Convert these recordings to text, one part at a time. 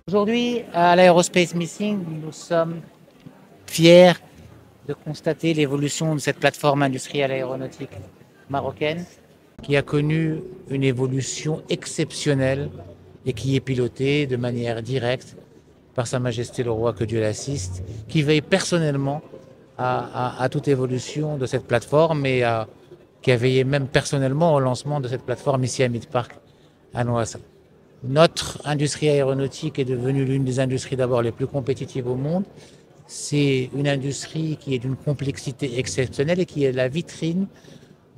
Aujourd'hui, à l'Aerospace Missing, nous sommes fiers de constater l'évolution de cette plateforme industrielle aéronautique marocaine qui a connu une évolution exceptionnelle et qui est pilotée de manière directe par Sa Majesté le Roi, que Dieu l'assiste, qui veille personnellement à toute évolution de cette plateforme et qui a veillé même personnellement au lancement de cette plateforme ici à Midpark à Noissa. Notre industrie aéronautique est devenue l'une des industries d'abord les plus compétitives au monde. C'est une industrie qui est d'une complexité exceptionnelle et qui est la vitrine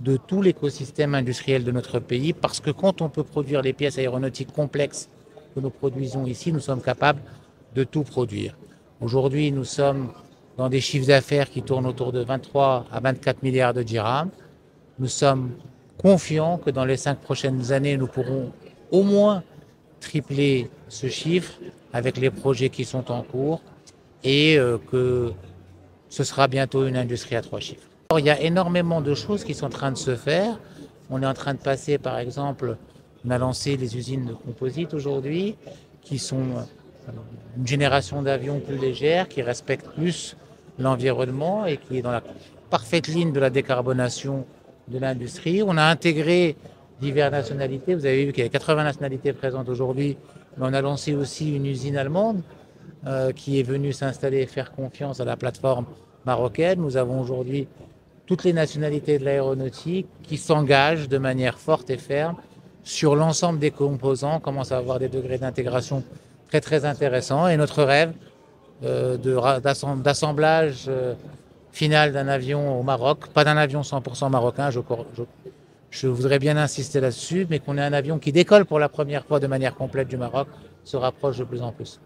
de tout l'écosystème industriel de notre pays, parce que quand on peut produire les pièces aéronautiques complexes que nous produisons ici, nous sommes capables de tout produire. Aujourd'hui, nous sommes dans des chiffres d'affaires qui tournent autour de 23 à 24 milliards de dirhams. Nous sommes confiants que dans les 5 prochaines années, nous pourrons au moins tripler ce chiffre avec les projets qui sont en cours et que ce sera bientôt une industrie à 3 chiffres. Alors, il y a énormément de choses qui sont en train de se faire. On est en train de passer, par exemple, on a lancé les usines de composite aujourd'hui, qui sont une génération d'avions plus légères, qui respectent plus l'environnement et qui est dans la parfaite ligne de la décarbonation de l'industrie. On a intégré diverses nationalités. Vous avez vu qu'il y a 80 nationalités présentes aujourd'hui, mais on a lancé aussi une usine allemande qui est venue s'installer et faire confiance à la plateforme marocaine. Nous avons aujourd'hui toutes les nationalités de l'aéronautique qui s'engagent de manière forte et ferme sur l'ensemble des composants, on commence à avoir des degrés d'intégration très très intéressants. Et notre rêve d'assemblage final d'un avion au Maroc, pas d'un avion 100% marocain, je voudrais bien insister là-dessus, mais qu'on ait un avion qui décolle pour la première fois de manière complète du Maroc, se rapproche de plus en plus.